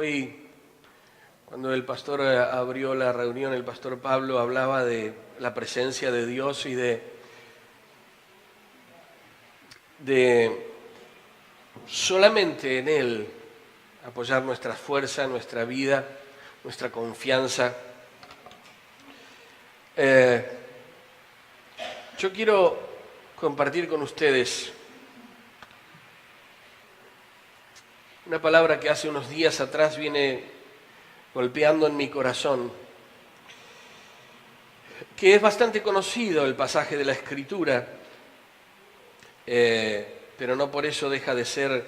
Hoy, cuando el pastor abrió la reunión, el pastor Pablo hablaba de la presencia de Dios y de solamente en Él apoyar nuestra fuerza, nuestra vida, nuestra confianza. Yo quiero compartir con ustedes una palabra que hace unos días atrás viene golpeando en mi corazón, que es bastante conocido el pasaje de la Escritura, pero no por eso deja de ser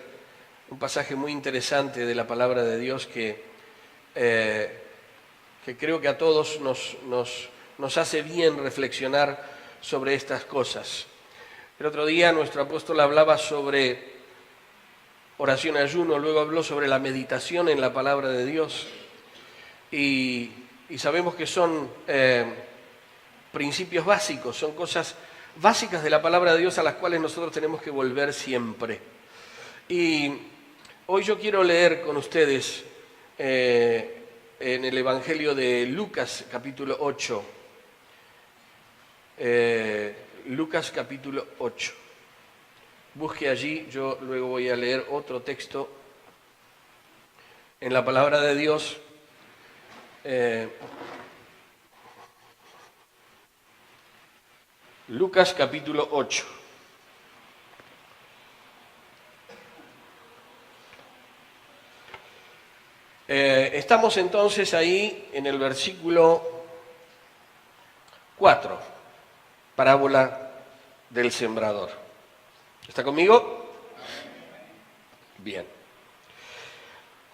un pasaje muy interesante de la palabra de Dios que creo que a todos nos hace bien reflexionar sobre estas cosas. El otro día nuestro apóstol hablaba sobre oración y ayuno, luego habló sobre la meditación en la palabra de Dios y sabemos que son principios básicos, son cosas básicas de la palabra de Dios a las cuales nosotros tenemos que volver siempre. Y hoy yo quiero leer con ustedes en el Evangelio de Lucas capítulo 8, Lucas capítulo 8. Busque allí, yo luego voy a leer otro texto en la palabra de Dios. Lucas capítulo 8. Estamos entonces ahí en el versículo 4, parábola del sembrador. ¿Está conmigo? Bien.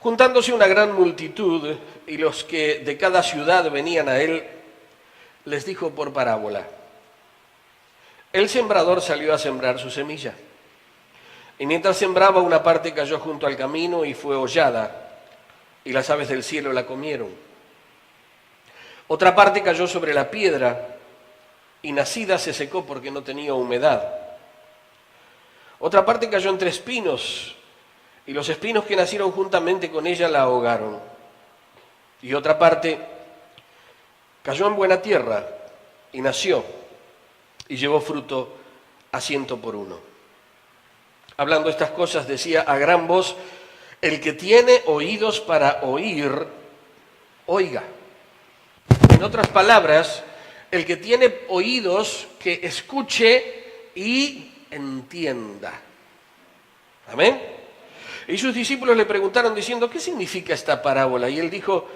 Juntándose una gran multitud y los que de cada ciudad venían a él, les dijo por parábola: el sembrador salió a sembrar su semilla. Y mientras sembraba, una parte cayó junto al camino y fue hollada, y las aves del cielo la comieron. Otra parte cayó sobre la piedra, y nacida se secó porque no tenía humedad. Otra parte cayó entre espinos, y los espinos que nacieron juntamente con ella la ahogaron. Y otra parte cayó en buena tierra, y nació, y llevó fruto a 100 por 1. Hablando estas cosas, decía a gran voz: el que tiene oídos para oír, oiga. En otras palabras, el que tiene oídos, que escuche y entienda. Amén. Y sus discípulos le preguntaron diciendo: ¿qué significa esta parábola? Y él dijo: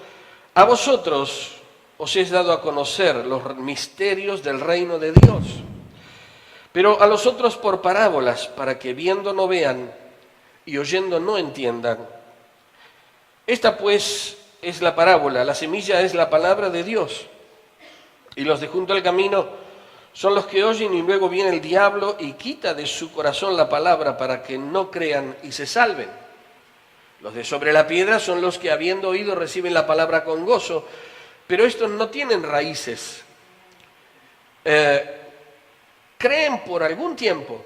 a vosotros os es dado a conocer los misterios del reino de Dios, pero a los otros por parábolas, para que viendo no vean y oyendo no entiendan. Esta pues es la parábola: la semilla es la palabra de Dios, y los de junto al camino son los que oyen, y luego viene el diablo y quita de su corazón la palabra para que no crean y se salven. Los de sobre la piedra son los que, habiendo oído, reciben la palabra con gozo, pero estos no tienen raíces. Creen por algún tiempo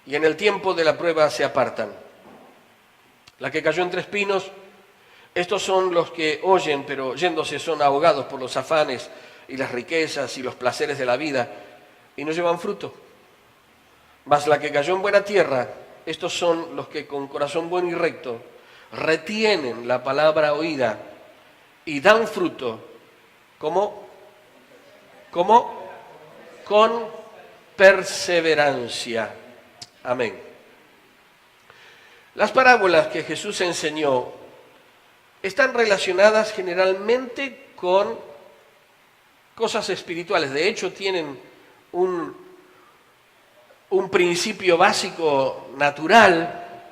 y en el tiempo de la prueba se apartan. La que cayó entre espinos, estos son los que oyen, pero yéndose son ahogados por los afanes y las riquezas y los placeres de la vida, y no llevan fruto. Mas la que cayó en buena tierra, estos son los que con corazón bueno y recto retienen la palabra oída y dan fruto. ¿Cómo? Con perseverancia. Amén. Las parábolas que Jesús enseñó están relacionadas generalmente con cosas espirituales. De hecho, tienen un principio básico natural,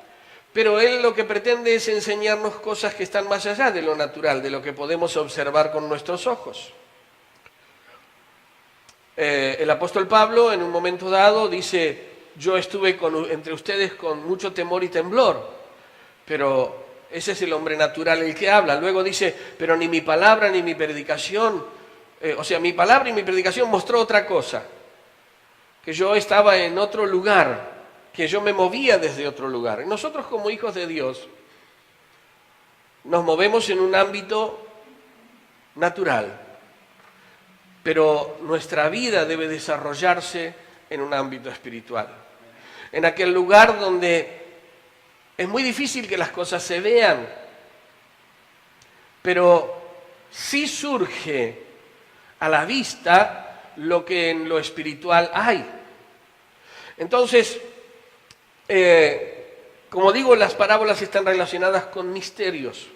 pero él lo que pretende es enseñarnos cosas que están más allá de lo natural, de lo que podemos observar con nuestros ojos. El apóstol Pablo en un momento dado dice: yo estuve entre ustedes con mucho temor y temblor, pero ese es el hombre natural el que habla. Luego dice: pero ni mi palabra ni mi predicación, mi palabra y mi predicación mostró otra cosa, que yo estaba en otro lugar, que yo me movía desde otro lugar. Y nosotros como hijos de Dios Nos movemos en un ámbito natural, pero nuestra vida debe desarrollarse en un ámbito espiritual. En aquel lugar donde es muy difícil que las cosas se vean, pero sí surge a la vista lo que en lo espiritual hay. Entonces, como digo, las parábolas están relacionadas con misterios,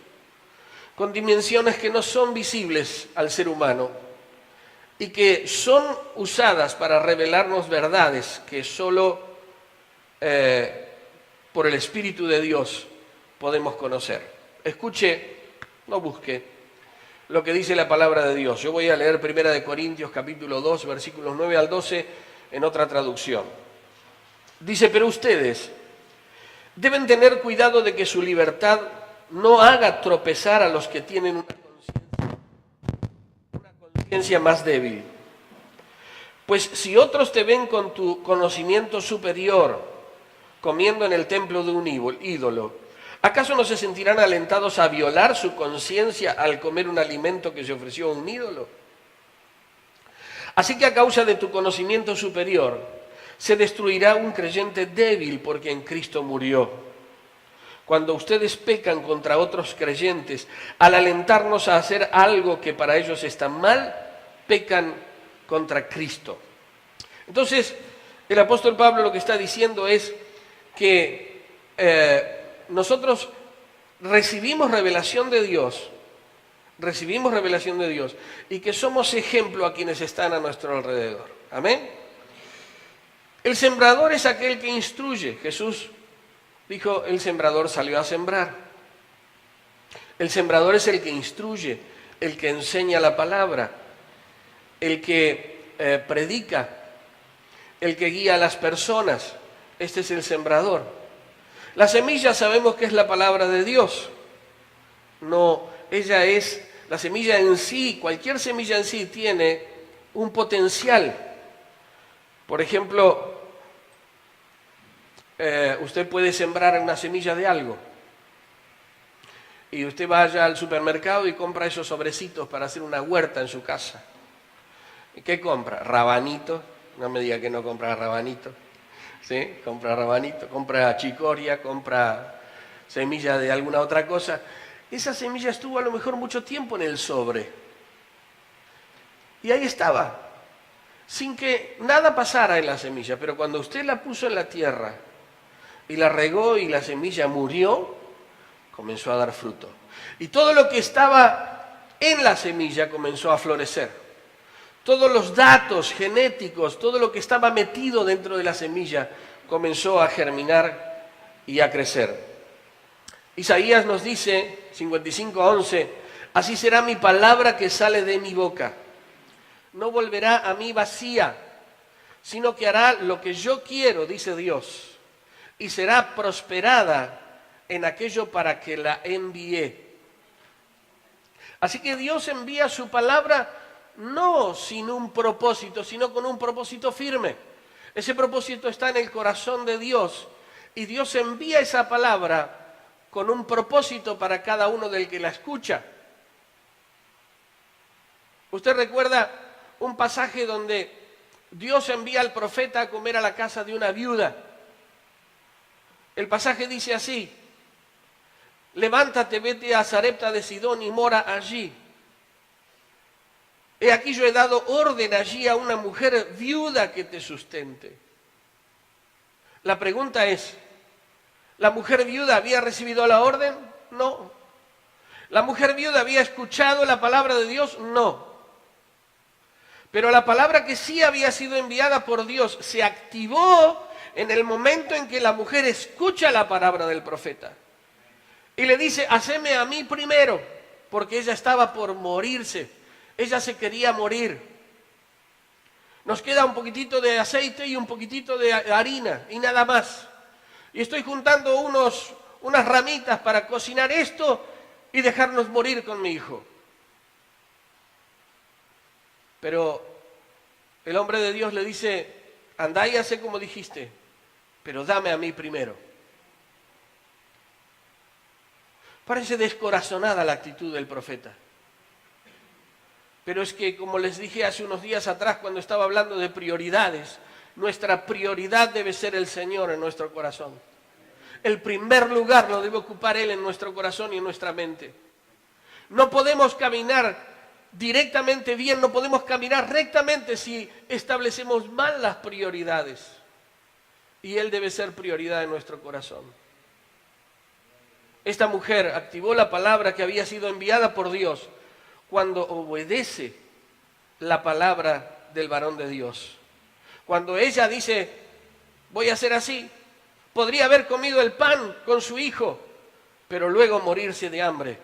con dimensiones que no son visibles al ser humano y que son usadas para revelarnos verdades que solo por el Espíritu de Dios podemos conocer. Escuche, no busque lo que dice la palabra de Dios. Yo voy a leer 1 Corintios capítulo 2, versículos 9 al 12 en otra traducción. Dice, pero ustedes deben tener cuidado de que su libertad no haga tropezar a los que tienen una conciencia más débil. Pues si otros te ven con tu conocimiento superior comiendo en el templo de un ídolo, ¿acaso no se sentirán alentados a violar su conciencia al comer un alimento que se ofreció a un ídolo? Así que a causa de tu conocimiento superior, se destruirá un creyente débil porque en Cristo murió. Cuando ustedes pecan contra otros creyentes, al alentarnos a hacer algo que para ellos está mal, pecan contra Cristo. Entonces, el apóstol Pablo lo que está diciendo es que nosotros recibimos revelación de Dios, y que somos ejemplo a quienes están a nuestro alrededor. Amén. El sembrador es aquel que instruye. Jesús dijo, el sembrador salió a sembrar. El sembrador es el que instruye, el que enseña la palabra, el que predica, el que guía a las personas. Este es el sembrador. La semilla sabemos que es la palabra de Dios. No, ella es, la semilla en sí, cualquier semilla en sí tiene un potencial. Por ejemplo, usted puede sembrar una semilla de algo. Y usted vaya al supermercado y compra esos sobrecitos para hacer una huerta en su casa. ¿Y qué compra? Rabanito. No me diga que no compra rabanito. ¿Sí? Compra rabanito, compra chicoria, compra semilla de alguna otra cosa. Esa semilla estuvo a lo mejor mucho tiempo en el sobre. Y ahí estaba, sin que nada pasara en la semilla. Pero cuando usted la puso en la tierra y la regó y la semilla murió, comenzó a dar fruto. Y todo lo que estaba en la semilla comenzó a florecer. Todos los datos genéticos, todo lo que estaba metido dentro de la semilla comenzó a germinar y a crecer. Isaías nos dice, 55:11, así será mi palabra que sale de mi boca. No volverá a mí vacía, sino que hará lo que yo quiero, dice Dios, y será prosperada en aquello para que la envié. Así que Dios envía su palabra no sin un propósito, sino con un propósito firme. Ese propósito está en el corazón de Dios y Dios envía esa palabra con un propósito para cada uno del que la escucha. Usted recuerda un pasaje donde Dios envía al profeta a comer a la casa de una viuda. El pasaje dice así: levántate, vete a Sarepta de Sidón y mora allí. He aquí yo he dado orden allí a una mujer viuda que te sustente. La pregunta es, ¿la mujer viuda había recibido la orden? No. ¿La mujer viuda había escuchado la palabra de Dios? No. Pero la palabra que sí había sido enviada por Dios se activó en el momento en que la mujer escucha la palabra del profeta. Y le dice, haceme a mí primero, porque ella estaba por morirse. Ella se quería morir. Nos queda un poquitito de aceite y un poquitito de harina y nada más. Y estoy juntando unas ramitas para cocinar esto y dejarnos morir con mi hijo. Pero el hombre de Dios le dice, andá y hacé como dijiste, pero dame a mí primero. Parece descorazonada la actitud del profeta. Pero es que, como les dije hace unos días atrás cuando estaba hablando de prioridades, nuestra prioridad debe ser el Señor en nuestro corazón. El primer lugar lo debe ocupar Él en nuestro corazón y en nuestra mente. No podemos caminar directamente bien, no podemos caminar rectamente si establecemos mal las prioridades. Y Él debe ser prioridad en nuestro corazón. Esta mujer activó la palabra que había sido enviada por Dios cuando obedece la palabra del varón de Dios. Cuando ella dice, voy a hacer así, podría haber comido el pan con su hijo, pero luego morirse de hambre.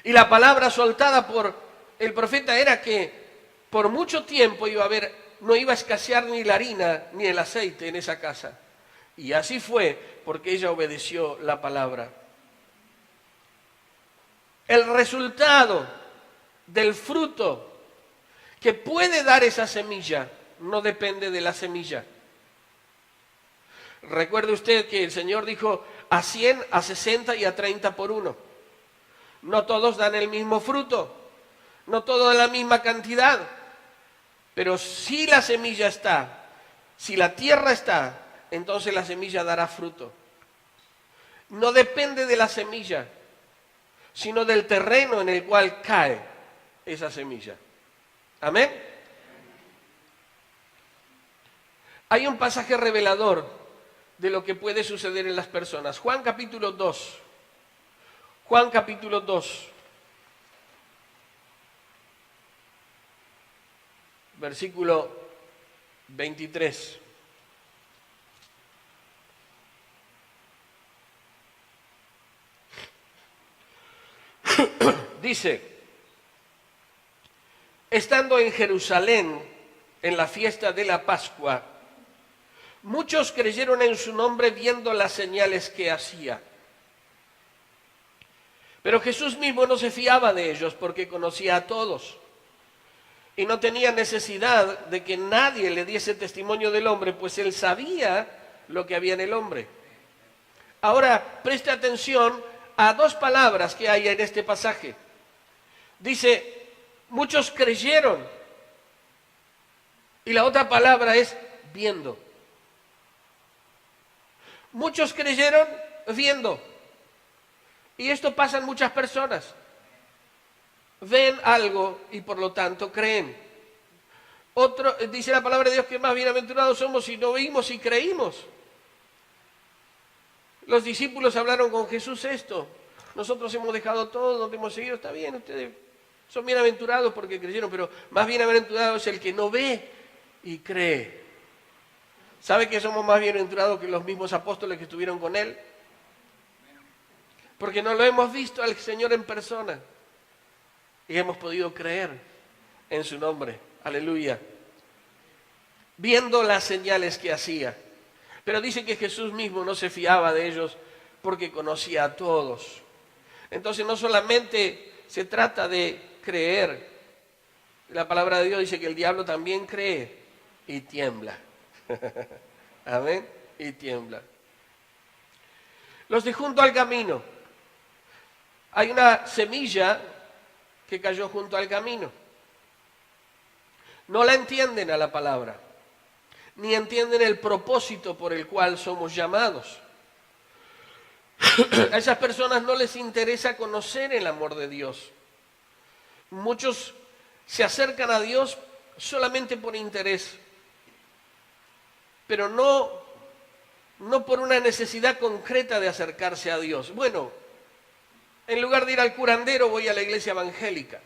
Y la palabra soltada por el profeta era que por mucho tiempo no iba a escasear ni la harina ni el aceite en esa casa. Y así fue porque ella obedeció la palabra. El resultado del fruto que puede dar esa semilla no depende de la semilla. Recuerde usted que el Señor dijo a 100, a 60 y a 30 por uno. No todos dan el mismo fruto, no todos la misma cantidad, pero si la semilla está, si la tierra está, entonces la semilla dará fruto. No depende de la semilla, sino del terreno en el cual cae esa semilla. Amén. Hay un pasaje revelador de lo que puede suceder en las personas. Juan capítulo 2. Juan capítulo 2. Versículo 23. Dice, estando en Jerusalén en la fiesta de la Pascua, muchos creyeron en su nombre viendo las señales que hacía. Pero Jesús mismo no se fiaba de ellos porque conocía a todos y no tenía necesidad de que nadie le diese testimonio del hombre, pues él sabía lo que había en el hombre. Ahora, preste atención a dos palabras que hay en este pasaje. Dice, muchos creyeron, y la otra palabra es viendo. Muchos creyeron viendo. Y esto pasa en muchas personas. Ven algo y por lo tanto creen. Dice la palabra de Dios que más bienaventurados somos si no oímos y creímos. Los discípulos hablaron con Jesús esto. Nosotros hemos dejado todo, no te hemos seguido. Está bien, ustedes son bienaventurados porque creyeron, pero más bienaventurado es el que no ve y cree. ¿Sabe que somos más bienaventurados que los mismos apóstoles que estuvieron con Él? Porque no lo hemos visto al Señor en persona y hemos podido creer en su nombre. Aleluya. Viendo las señales que hacía. Pero dice que Jesús mismo no se fiaba de ellos porque conocía a todos. Entonces no solamente se trata de creer. La palabra de Dios dice que el diablo también cree y tiembla. Amén. Y tiembla. Los de junto al camino. Hay una semilla que cayó junto al camino. No la entienden a la palabra, ni entienden el propósito por el cual somos llamados. A esas personas no les interesa conocer el amor de Dios. Muchos se acercan a Dios solamente por interés, pero no por una necesidad concreta de acercarse a Dios. Bueno, en lugar de ir al curandero voy a la iglesia evangélica.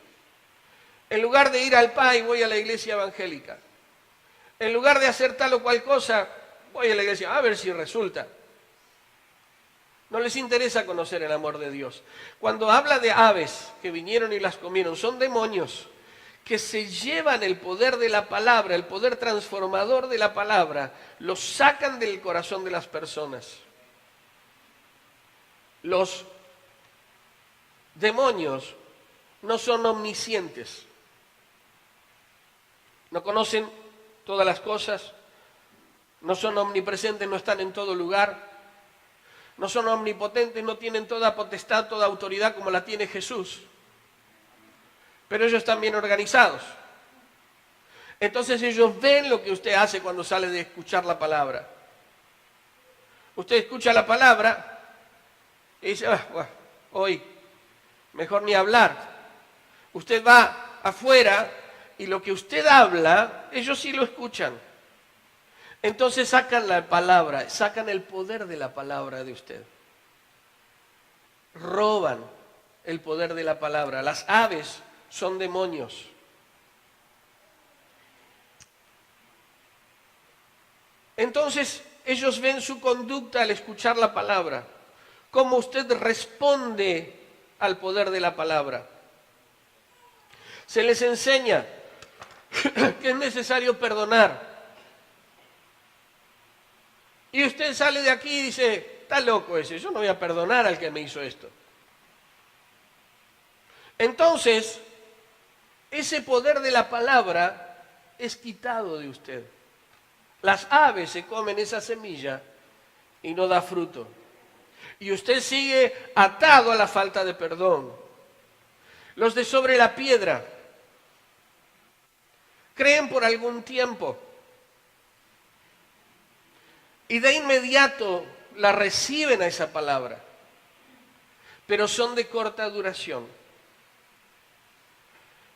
En lugar de ir al PAI voy a la iglesia evangélica. En lugar de hacer tal o cual cosa, voy a la iglesia a ver si resulta. No les interesa conocer el amor de Dios. Cuando habla de aves que vinieron y las comieron, son demonios que se llevan el poder de la palabra, el poder transformador de la palabra, lo sacan del corazón de las personas. Los demonios no son omniscientes, no conocen todas las cosas, no son omnipresentes, no están en todo lugar, no son omnipotentes, no tienen toda potestad, toda autoridad como la tiene Jesús. Pero ellos están bien organizados. Entonces ellos ven lo que usted hace cuando sale de escuchar la palabra. Usted escucha la palabra y dice, bueno, hoy mejor ni hablar. Usted va afuera y lo que usted habla, ellos sí lo escuchan. Entonces sacan la palabra, sacan el poder de la palabra de usted. Roban el poder de la palabra. Las aves son demonios. Entonces ellos ven su conducta al escuchar la palabra, cómo usted responde al poder de la palabra. Se les enseña que es necesario perdonar. Y usted sale de aquí y dice, está loco ese, yo no voy a perdonar al que me hizo esto. Entonces, ese poder de la palabra es quitado de usted. Las aves se comen esa semilla y no da fruto. Y usted sigue atado a la falta de perdón. Los de sobre la piedra creen por algún tiempo y de inmediato la reciben a esa palabra, pero son de corta duración.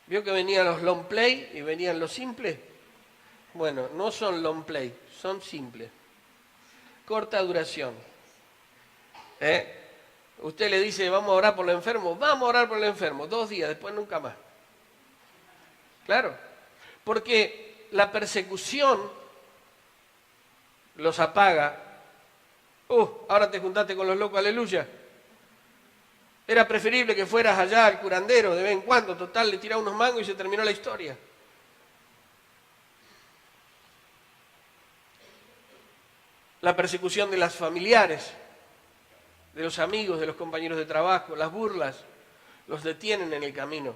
¿Vio que venían los long play y venían los simples? Bueno, no son long play, son simples. Corta duración. Usted le dice, vamos a orar por el enfermo, vamos a orar por el enfermo, 2 días, después nunca más. Claro, porque la persecución los apaga. Ahora te juntaste con los locos, aleluya. Era preferible que fueras allá al curandero de vez en cuando, total, le tiraba unos mangos y se terminó la historia. La persecución de las familiares, de los amigos, de los compañeros de trabajo, las burlas, los detienen en el camino.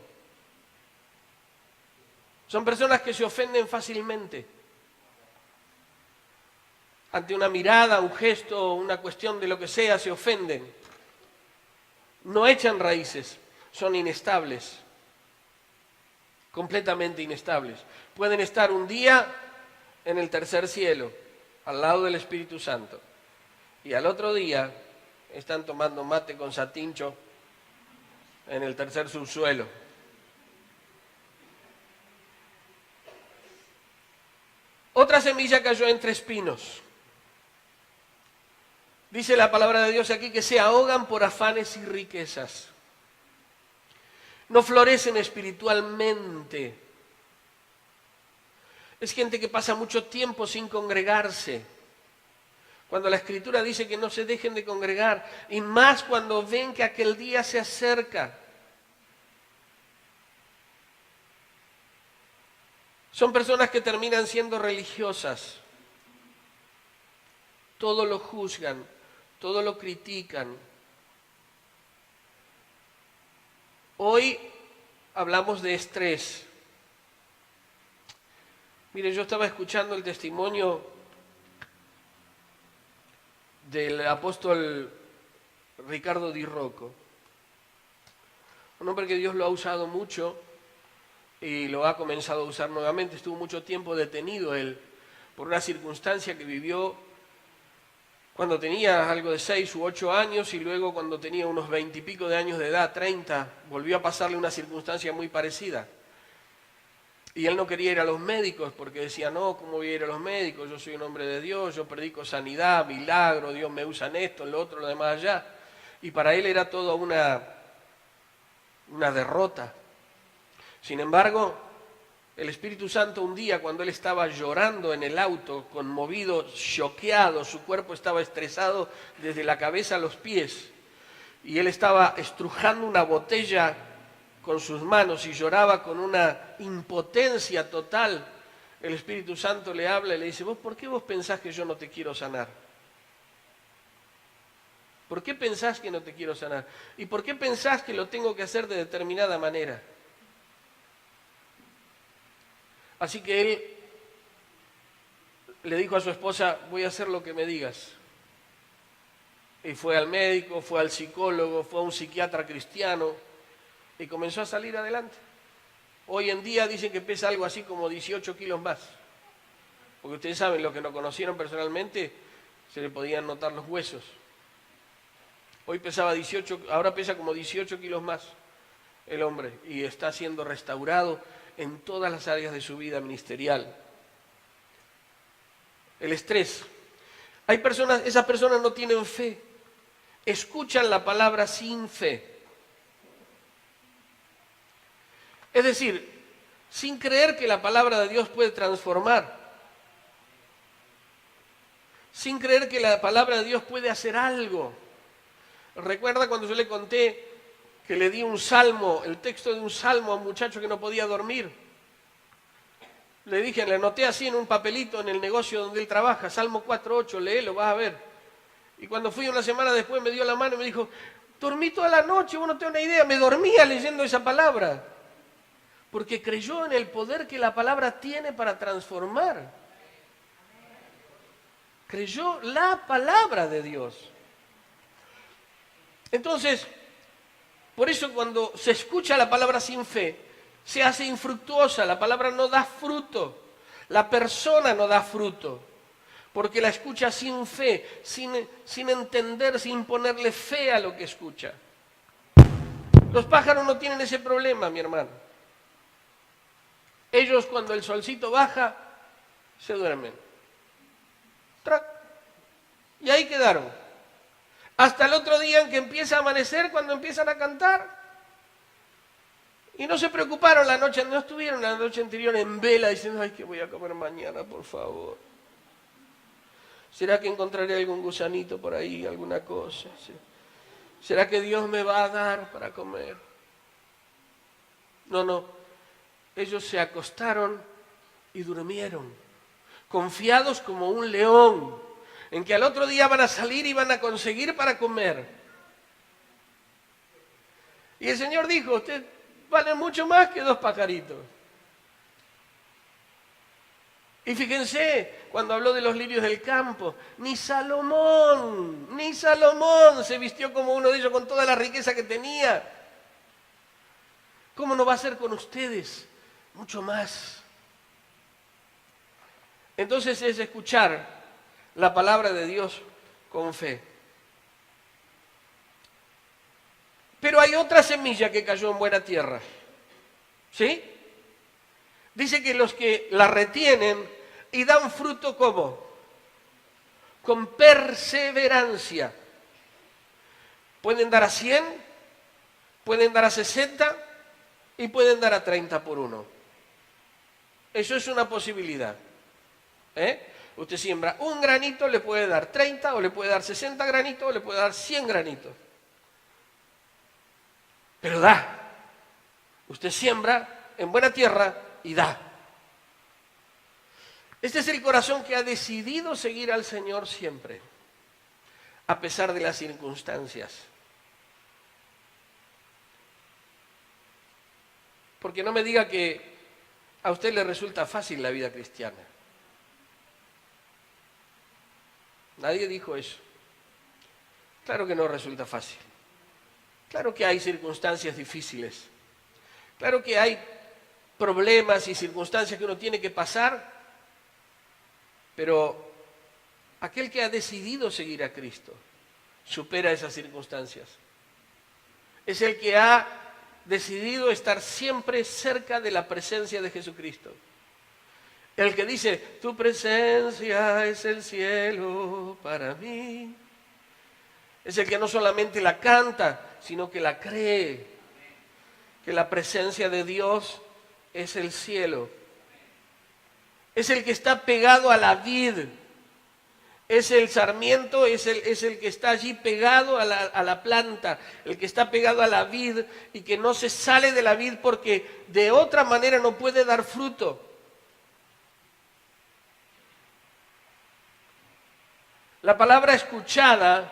Son personas que se ofenden fácilmente. Ante una mirada, un gesto, una cuestión de lo que sea, se ofenden. No echan raíces, son inestables, completamente inestables. Pueden estar un día en el tercer cielo, al lado del Espíritu Santo, y al otro día están tomando mate con satincho en el tercer subsuelo. Otra semilla cayó entre espinos. Dice la palabra de Dios aquí que se ahogan por afanes y riquezas. No florecen espiritualmente. Es gente que pasa mucho tiempo sin congregarse. Cuando la Escritura dice que no se dejen de congregar, y más cuando ven que aquel día se acerca. Son personas que terminan siendo religiosas. Todo lo juzgan, todo lo critican. Hoy hablamos de estrés. Mire, yo estaba escuchando el testimonio del apóstol Ricardo Di Rocco, un hombre que Dios lo ha usado mucho y lo ha comenzado a usar nuevamente. Estuvo mucho tiempo detenido él por una circunstancia que vivió cuando tenía algo de 6 u 8 años y luego cuando tenía unos 20 y pico de años de edad, 30, volvió a pasarle una circunstancia muy parecida. Y él no quería ir a los médicos porque decía, no, ¿cómo voy a ir a los médicos? Yo soy un hombre de Dios, yo predico sanidad, milagro, Dios me usa en esto, en lo otro, lo demás allá. Y para él era todo una derrota. Sin embargo, el Espíritu Santo un día, cuando él estaba llorando en el auto, conmovido, choqueado, su cuerpo estaba estresado desde la cabeza a los pies, y él estaba estrujando una botella con sus manos y lloraba con una impotencia total, el Espíritu Santo le habla y le dice, ¿por qué vos pensás que yo no te quiero sanar? ¿Por qué pensás que no te quiero sanar? ¿Y por qué pensás que lo tengo que hacer de determinada manera? Así que él le dijo a su esposa, voy a hacer lo que me digas. Y fue al médico, fue al psicólogo, fue a un psiquiatra cristiano y comenzó a salir adelante. Hoy en día dicen que pesa algo así como 18 kilos más. Porque ustedes saben, los que no conocieron personalmente, se le podían notar los huesos. Hoy pesaba 18, ahora pesa como 18 kilos más el hombre y está siendo restaurado en todas las áreas de su vida ministerial. El estrés. Hay personas, esas personas no tienen fe, escuchan la palabra sin fe. Es decir, sin creer que la palabra de Dios puede transformar, sin creer que la palabra de Dios puede hacer algo. ¿Recuerda cuando yo le conté que le di un salmo, el texto de un salmo a un muchacho que no podía dormir? Le dije, le anoté así en un papelito en el negocio donde él trabaja, Salmo 4:8, léelo, vas a ver. Y cuando fui una semana después me dio la mano y me dijo, dormí toda la noche, vos no tenés una idea, me dormía leyendo esa palabra. Porque creyó en el poder que la palabra tiene para transformar. Creyó la palabra de Dios. Entonces, por eso cuando se escucha la palabra sin fe, se hace infructuosa, la palabra no da fruto, la persona no da fruto, porque la escucha sin fe, sin entender, sin ponerle fe a lo que escucha. Los pájaros no tienen ese problema, mi hermano. Ellos cuando el solcito baja, se duermen. ¡Trac! Y ahí quedaron. Hasta el otro día en que empieza a amanecer, cuando empiezan a cantar. Y no se preocuparon la noche, no estuvieron la noche anterior en vela diciendo, ay, ¿qué voy a comer mañana, por favor? ¿Será que encontraré algún gusanito por ahí, alguna cosa? ¿Será que Dios me va a dar para comer? No. Ellos se acostaron y durmieron, confiados como un león, en que al otro día van a salir y van a conseguir para comer. Y el Señor dijo, usted vale mucho más que 2 pajaritos. Y fíjense, cuando habló de los lirios del campo, ni Salomón se vistió como uno de ellos con toda la riqueza que tenía. ¿Cómo no va a ser con ustedes? Mucho más. Entonces es escuchar la palabra de Dios con fe. Pero hay otra semilla que cayó en buena tierra. ¿Sí? Dice que los que la retienen y dan fruto, ¿cómo? Con perseverancia. Pueden dar a 100, pueden dar a 60 y pueden dar a 30 por uno. Eso es una posibilidad. Usted siembra un granito, le puede dar 30 o le puede dar 60 granitos o le puede dar 100 granitos. Pero da. Usted siembra en buena tierra y da. Este es el corazón que ha decidido seguir al Señor siempre, a pesar de las circunstancias. Porque no me diga que a usted le resulta fácil la vida cristiana. Nadie dijo eso. Claro que no resulta fácil. Claro que hay circunstancias difíciles. Claro que hay problemas y circunstancias que uno tiene que pasar. Pero aquel que ha decidido seguir a Cristo supera esas circunstancias. Es el que ha decidido estar siempre cerca de la presencia de Jesucristo. El que dice, tu presencia es el cielo para mí. Es el que no solamente la canta, sino que la cree. Que la presencia de Dios es el cielo. Es el que está pegado a la vid. Es el sarmiento, es el que está allí pegado a la planta, el que está pegado a la vid y que no se sale de la vid porque de otra manera no puede dar fruto. La palabra escuchada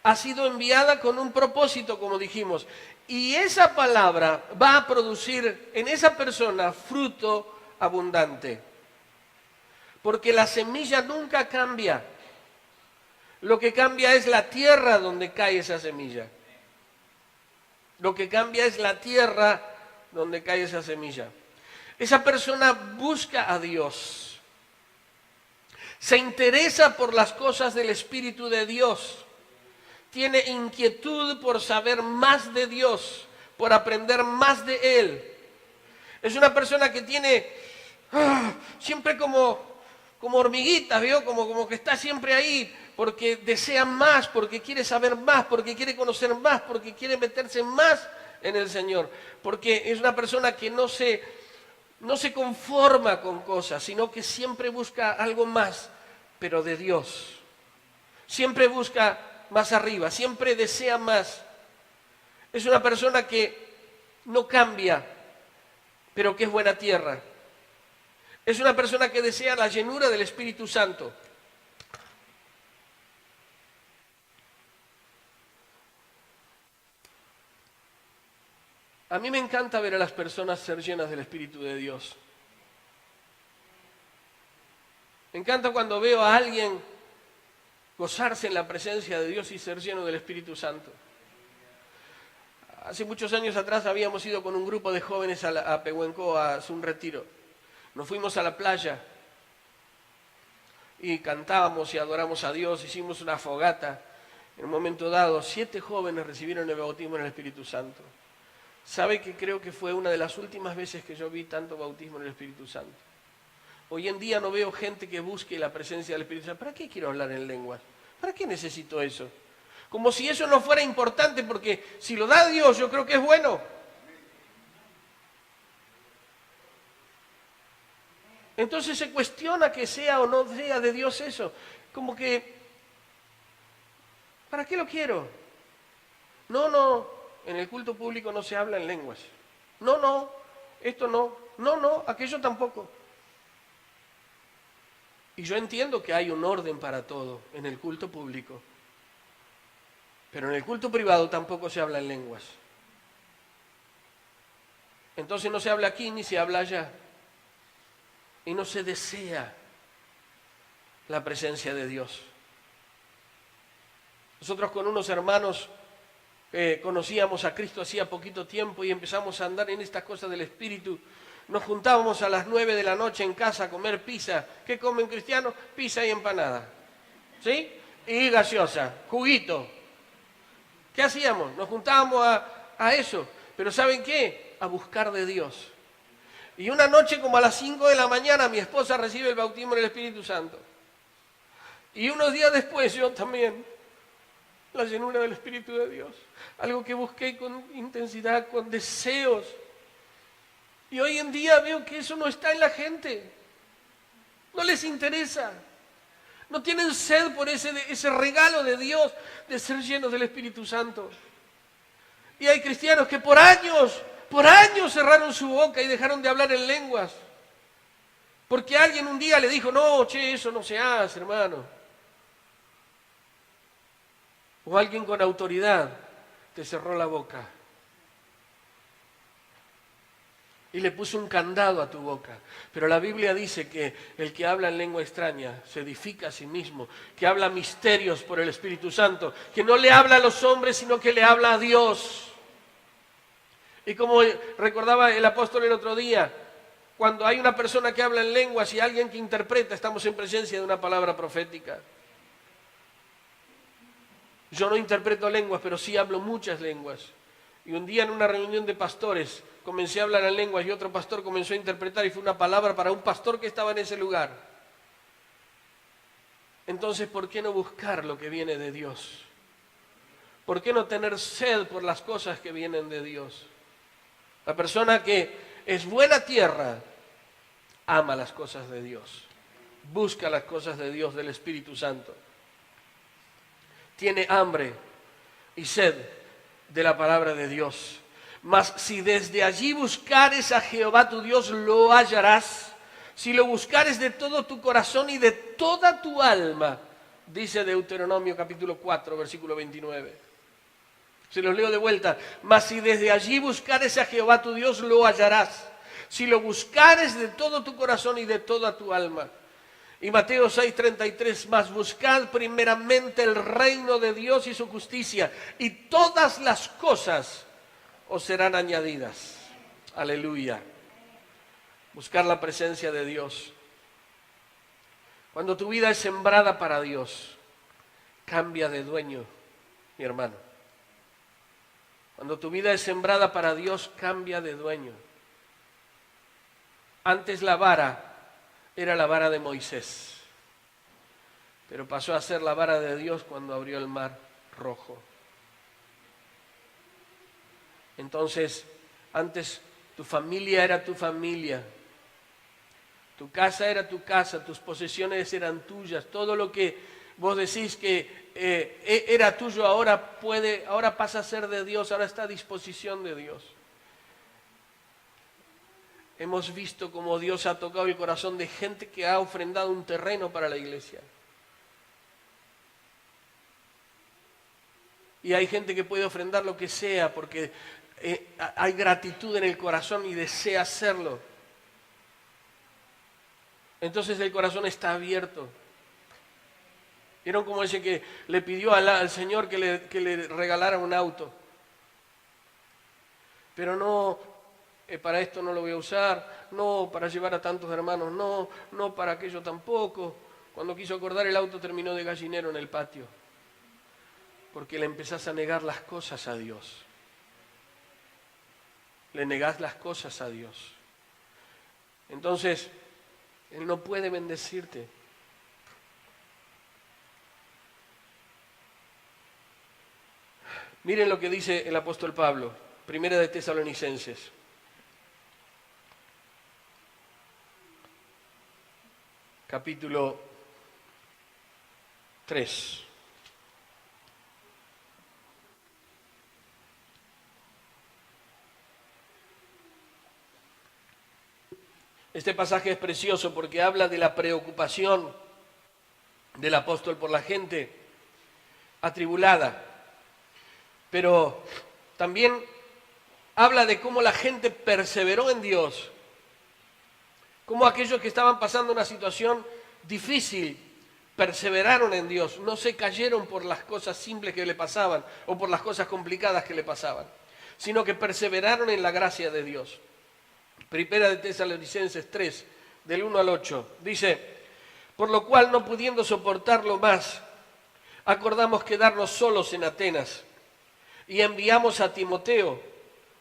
ha sido enviada con un propósito, como dijimos, y esa palabra va a producir en esa persona fruto abundante. Porque la semilla nunca cambia. Lo que cambia es la tierra donde cae esa semilla. Lo que cambia es la tierra donde cae esa semilla. Esa persona busca a Dios. Se interesa por las cosas del Espíritu de Dios. Tiene inquietud por saber más de Dios, por aprender más de Él. Es una persona que tiene siempre como hormiguitas, ¿vio? Como que está siempre ahí, porque desea más, porque quiere saber más, porque quiere conocer más, porque quiere meterse más en el Señor. Porque es una persona que no se conforma con cosas, sino que siempre busca algo más, pero de Dios. Siempre busca más arriba, siempre desea más. Es una persona que no cambia, pero que es buena tierra. Es una persona que desea la llenura del Espíritu Santo. A mí me encanta ver a las personas ser llenas del Espíritu de Dios. Me encanta cuando veo a alguien gozarse en la presencia de Dios y ser lleno del Espíritu Santo. Hace muchos años atrás habíamos ido con un grupo de jóvenes a Pehuenco a hacer un retiro. Nos fuimos a la playa y cantábamos y adoramos a Dios, hicimos una fogata. En un momento dado, 7 jóvenes recibieron el bautismo en el Espíritu Santo. ¿Sabe que creo que fue una de las últimas veces que yo vi tanto bautismo en el Espíritu Santo? Hoy en día no veo gente que busque la presencia del Espíritu Santo. ¿Para qué quiero hablar en lenguas? ¿Para qué necesito eso? Como si eso no fuera importante, porque si lo da Dios, yo creo que es bueno. Entonces se cuestiona que sea o no sea de Dios eso. Como que, ¿para qué lo quiero? No, en el culto público no se habla en lenguas. No, esto no, aquello tampoco. Y yo entiendo que hay un orden para todo en el culto público. Pero en el culto privado tampoco se habla en lenguas. Entonces no se habla aquí ni se habla allá. Y no se desea la presencia de Dios. Nosotros con unos hermanos conocíamos a Cristo hacía poquito tiempo y empezamos a andar en estas cosas del Espíritu. Nos juntábamos a las 9 de la noche en casa a comer pizza. ¿Qué comen cristianos? Pizza y empanada. ¿Sí? Y gaseosa, juguito. ¿Qué hacíamos? Nos juntábamos a eso. Pero ¿saben qué? A buscar de Dios. Y una noche como a las 5 de la mañana mi esposa recibe el bautismo en el Espíritu Santo. Y unos días después yo también, la llenura del Espíritu de Dios. Algo que busqué con intensidad, con deseos. Y hoy en día veo que eso no está en la gente. No les interesa. No tienen sed por ese regalo de Dios de ser llenos del Espíritu Santo. Y hay cristianos que por años cerraron su boca y dejaron de hablar en lenguas. Porque alguien un día le dijo, no, eso no se hace, hermano. O alguien con autoridad te cerró la boca. Y le puso un candado a tu boca. Pero la Biblia dice que el que habla en lengua extraña se edifica a sí mismo, que habla misterios por el Espíritu Santo, que no le habla a los hombres, sino que le habla a Dios. Y como recordaba el apóstol el otro día, cuando hay una persona que habla en lenguas y alguien que interpreta, estamos en presencia de una palabra profética. Yo no interpreto lenguas, pero sí hablo muchas lenguas. Y un día en una reunión de pastores comencé a hablar en lenguas y otro pastor comenzó a interpretar y fue una palabra para un pastor que estaba en ese lugar. Entonces, ¿por qué no buscar lo que viene de Dios? ¿Por qué no tener sed por las cosas que vienen de Dios? La persona que es buena tierra ama las cosas de Dios, busca las cosas de Dios, del Espíritu Santo. Tiene hambre y sed de la palabra de Dios. Mas si desde allí buscares a Jehová tu Dios, lo hallarás. Si lo buscares de todo tu corazón y de toda tu alma, dice Deuteronomio capítulo 4, versículo 29. Se los leo de vuelta. Mas si desde allí buscares a Jehová tu Dios, lo hallarás. Si lo buscares de todo tu corazón y de toda tu alma. Y Mateo 6:33, mas buscad primeramente el reino de Dios y su justicia, y todas las cosas os serán añadidas. Aleluya. Buscar la presencia de Dios. Cuando tu vida es sembrada para Dios, cambia de dueño, mi hermano. Cuando tu vida es sembrada para Dios, cambia de dueño. Antes la vara era la vara de Moisés, pero pasó a ser la vara de Dios cuando abrió el mar rojo. Entonces, antes tu familia era tu familia, tu casa era tu casa, tus posesiones eran tuyas, todo lo que vos decís que era tuyo ahora pasa a ser de Dios, ahora está a disposición de Dios. Hemos visto cómo Dios ha tocado el corazón de gente que ha ofrendado un terreno para la iglesia. Y hay gente que puede ofrendar lo que sea porque hay gratitud en el corazón y desea hacerlo. Entonces el corazón está abierto. ¿Vieron cómo ese que le pidió al Señor que le regalara un auto? Pero no, para esto no lo voy a usar, no para llevar a tantos hermanos, no para aquello tampoco. Cuando quiso acordar el auto terminó de gallinero en el patio. Porque le empezás a negar las cosas a Dios. Le negás las cosas a Dios. Entonces, Él no puede bendecirte. Miren lo que dice el apóstol Pablo, Primera de Tesalonicenses. Capítulo 3. Este pasaje es precioso porque habla de la preocupación del apóstol por la gente atribulada, pero también habla de cómo la gente perseveró en Dios, cómo aquellos que estaban pasando una situación difícil perseveraron en Dios, no se cayeron por las cosas simples que le pasaban o por las cosas complicadas que le pasaban, sino que perseveraron en la gracia de Dios. Primera de Tesalonicenses 3, del 1 al 8, dice: por lo cual, no pudiendo soportarlo más, acordamos quedarnos solos en Atenas y enviamos a Timoteo,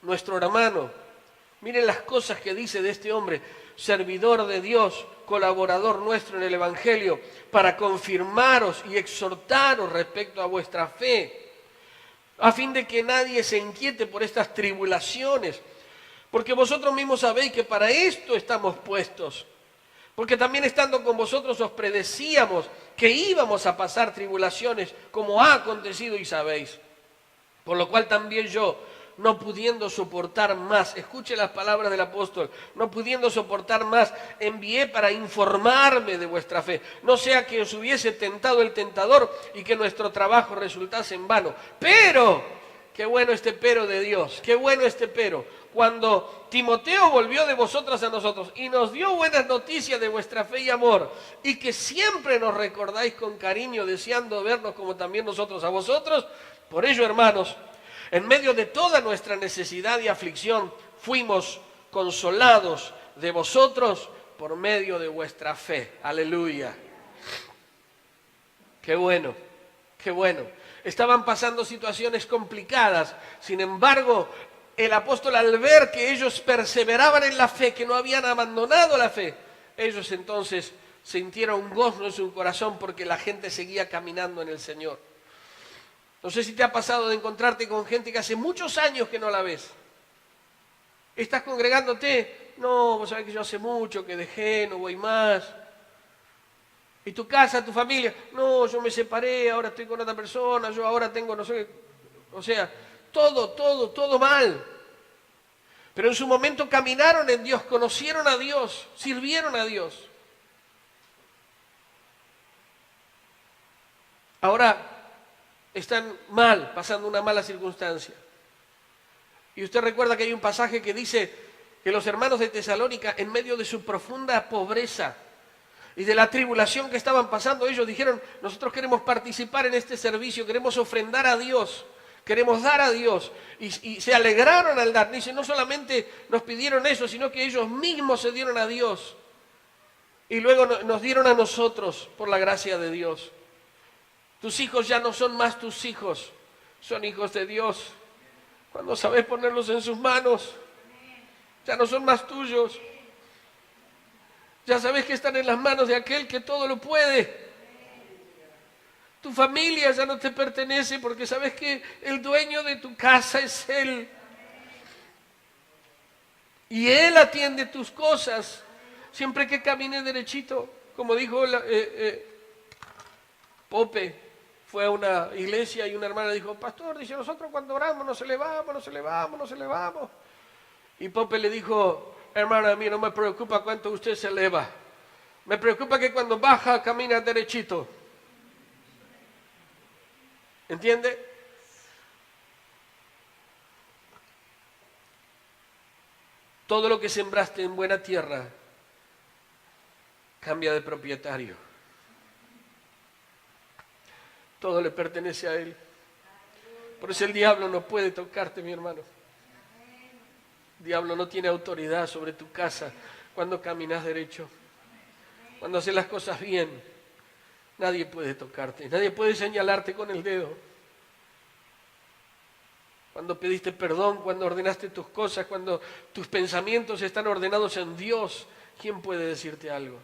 nuestro hermano. Miren las cosas que dice de este hombre: servidor de Dios, colaborador nuestro en el Evangelio, para confirmaros y exhortaros respecto a vuestra fe, a fin de que nadie se inquiete por estas tribulaciones, porque vosotros mismos sabéis que para esto estamos puestos. Porque también estando con vosotros os predecíamos que íbamos a pasar tribulaciones, como ha acontecido y sabéis. Por lo cual también yo, no pudiendo soportar más, escuche las palabras del apóstol, no pudiendo soportar más, envié para informarme de vuestra fe, no sea que os hubiese tentado el tentador y que nuestro trabajo resultase en vano. Pero, qué bueno este pero de Dios, qué bueno este pero. Cuando Timoteo volvió de vosotros a nosotros y nos dio buenas noticias de vuestra fe y amor, y que siempre nos recordáis con cariño, deseando vernos como también nosotros a vosotros, por ello, hermanos, en medio de toda nuestra necesidad y aflicción, fuimos consolados de vosotros por medio de vuestra fe. Aleluya. Qué bueno, qué bueno. Estaban pasando situaciones complicadas, sin embargo, el apóstol, al ver que ellos perseveraban en la fe, que no habían abandonado la fe, ellos entonces sintieron un gozo en su corazón porque la gente seguía caminando en el Señor. No sé si te ha pasado de encontrarte con gente que hace muchos años que no la ves. ¿Estás congregándote? No, vos sabés que yo hace mucho que dejé, no voy más. ¿Y tu casa, tu familia? No, yo me separé, ahora estoy con otra persona, yo ahora tengo no sé qué. O sea, todo mal. Pero en su momento caminaron en Dios, conocieron a Dios, sirvieron a Dios. Ahora están mal, pasando una mala circunstancia. Y usted recuerda que hay un pasaje que dice que los hermanos de Tesalónica, en medio de su profunda pobreza, y de la tribulación que estaban pasando, ellos dijeron, nosotros queremos participar en este servicio, queremos ofrendar a Dios, queremos dar a Dios. Y se alegraron al dar. Dice, no solamente nos pidieron eso, sino que ellos mismos se dieron a Dios. Y luego nos dieron a nosotros por la gracia de Dios. Tus hijos ya no son más tus hijos, son hijos de Dios. Cuando sabes ponerlos en sus manos, ya no son más tuyos. Ya sabes que están en las manos de aquel que todo lo puede. Tu familia ya no te pertenece porque sabes que el dueño de tu casa es Él. Y Él atiende tus cosas siempre que camines derechito. Como dijo Pope, fue a una iglesia y una hermana dijo, pastor, dice, nosotros cuando oramos nos elevamos. Y Pope le dijo, hermana, a mí no me preocupa cuánto usted se eleva. Me preocupa que cuando baja camina derechito. ¿Entiende? Todo lo que sembraste en buena tierra cambia de propietario. Todo le pertenece a Él. Por eso el diablo no puede tocarte, mi hermano. El diablo no tiene autoridad sobre tu casa cuando caminas derecho. Cuando haces las cosas bien, nadie puede tocarte, nadie puede señalarte con el dedo. Cuando pediste perdón, cuando ordenaste tus cosas, cuando tus pensamientos están ordenados en Dios, ¿quién puede decirte algo?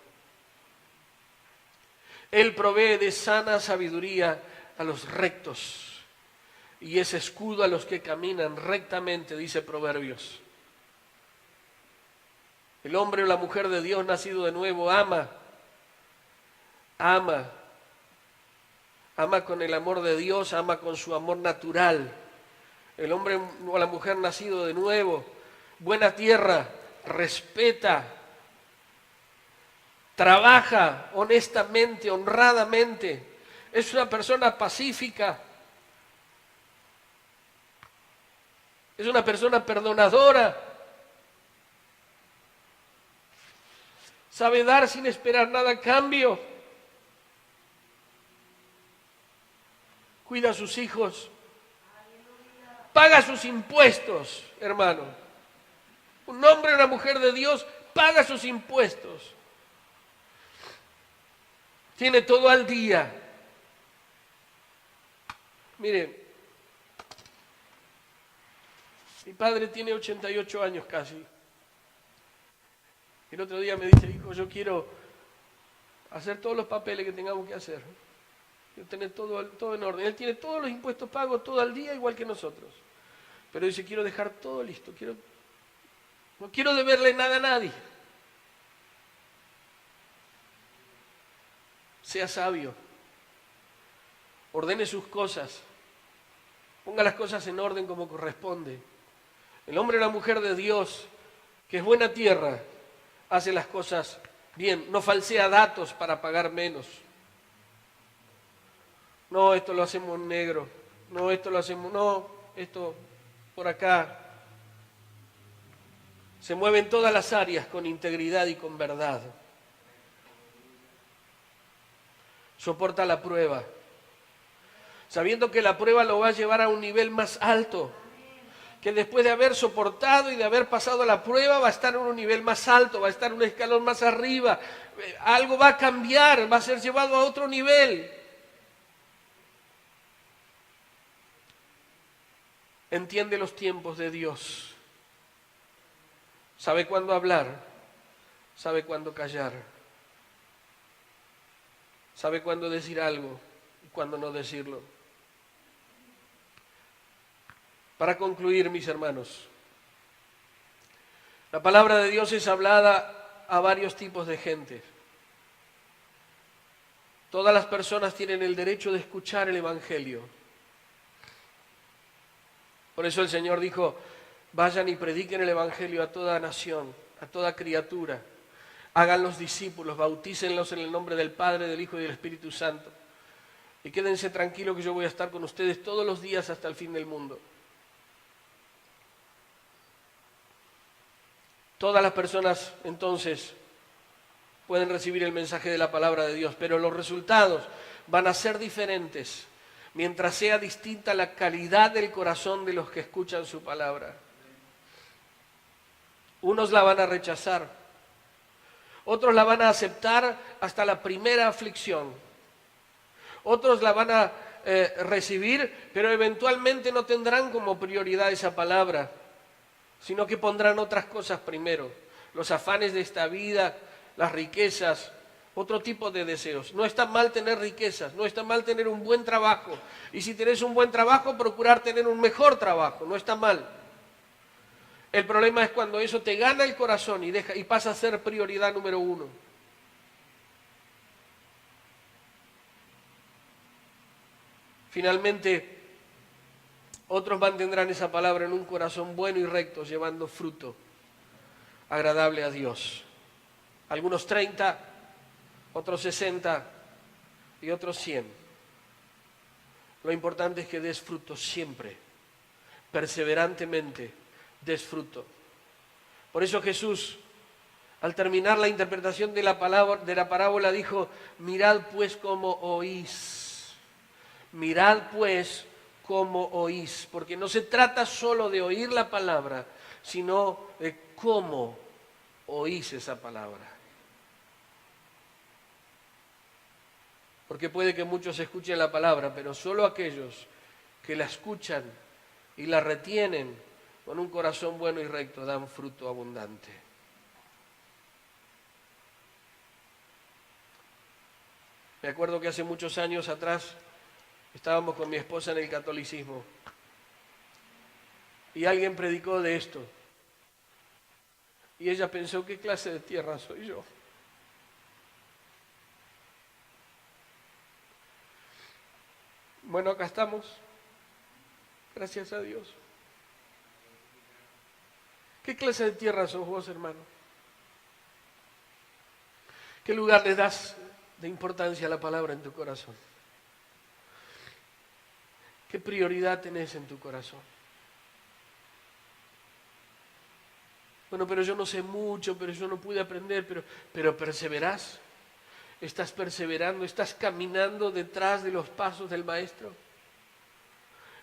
Él provee de sana sabiduría a los rectos y es escudo a los que caminan rectamente, dice Proverbios. El hombre o la mujer de Dios nacido de nuevo ama con el amor de Dios, ama con su amor natural. El hombre o la mujer nacido de nuevo, buena tierra, respeta, trabaja honestamente, honradamente, es una persona pacífica, es una persona perdonadora, sabe dar sin esperar nada a cambio, cuida a sus hijos, paga sus impuestos, hermano. Un hombre o una mujer de Dios paga sus impuestos. Tiene todo al día. Mire, mi padre tiene 88 años casi. El otro día me dice, hijo, yo quiero hacer todos los papeles que tengamos que hacer. Quiero tener todo en orden. Él tiene todos los impuestos pagos todo al día, igual que nosotros. Pero dice, quiero dejar todo listo. No quiero deberle nada a nadie. Sea sabio. Ordene sus cosas. Ponga las cosas en orden como corresponde. El hombre o la mujer de Dios, que es buena tierra, hace las cosas bien. No falsea datos para pagar menos. No, esto lo hacemos en negro. No, esto por acá. Se mueve en todas las áreas con integridad y con verdad. Soporta la prueba, sabiendo que la prueba lo va a llevar a un nivel más alto, que después de haber soportado y de haber pasado la prueba va a estar en un nivel más alto, va a estar un escalón más arriba, algo va a cambiar, va a ser llevado a otro nivel. Entiende los tiempos de Dios. Sabe cuándo hablar, sabe cuándo callar. Sabe cuándo decir algo y cuándo no decirlo. Para concluir, mis hermanos, la palabra de Dios es hablada a varios tipos de gente. Todas las personas tienen el derecho de escuchar el Evangelio. Por eso el Señor dijo, vayan y prediquen el Evangelio a toda nación, a toda criatura. Hagan los discípulos, bautícenlos en el nombre del Padre, del Hijo y del Espíritu Santo. Y quédense tranquilos que yo voy a estar con ustedes todos los días hasta el fin del mundo. Todas las personas entonces pueden recibir el mensaje de la palabra de Dios, pero los resultados van a ser diferentes mientras sea distinta la calidad del corazón de los que escuchan su palabra. Unos la van a rechazar, otros la van a aceptar hasta la primera aflicción, otros la van a recibir, pero eventualmente no tendrán como prioridad esa palabra, sino que pondrán otras cosas primero, los afanes de esta vida, las riquezas, otro tipo de deseos. No está mal tener riquezas, no está mal tener un buen trabajo, y si tenés un buen trabajo, procurar tener un mejor trabajo, no está mal. El problema es cuando eso te gana el corazón y pasa a ser prioridad número uno. Finalmente, otros mantendrán esa palabra en un corazón bueno y recto, llevando fruto agradable a Dios. Algunos 30, otros 60 y otros 100. Lo importante es que des fruto siempre, perseverantemente des fruto. Por eso Jesús, al terminar la interpretación de la parábola, dijo: mirad pues cómo oís. Mirad pues cómo oís, porque no se trata solo de oír la palabra, sino de cómo oís esa palabra. Porque puede que muchos escuchen la palabra, pero solo aquellos que la escuchan y la retienen con un corazón bueno y recto dan fruto abundante. Me acuerdo que hace muchos años atrás estábamos con mi esposa en el catolicismo y alguien predicó de esto. Y ella pensó: ¿qué clase de tierra soy yo? Bueno, acá estamos, gracias a Dios. ¿Qué clase de tierra sos vos, hermano? ¿Qué lugar le das de importancia a la palabra en tu corazón? ¿Qué prioridad tenés en tu corazón? Bueno, pero yo no sé mucho, pero yo no pude aprender, pero perseverás. ¿Estás perseverando? ¿Estás caminando detrás de los pasos del Maestro?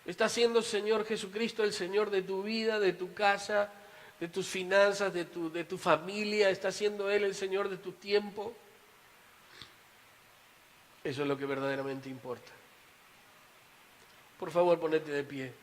¿Está siendo Señor Jesucristo el Señor de tu vida, de tu casa, de tus finanzas, de tu familia? ¿Está siendo Él el Señor de tu tiempo? Eso es lo que verdaderamente importa. Por favor, ponete de pie.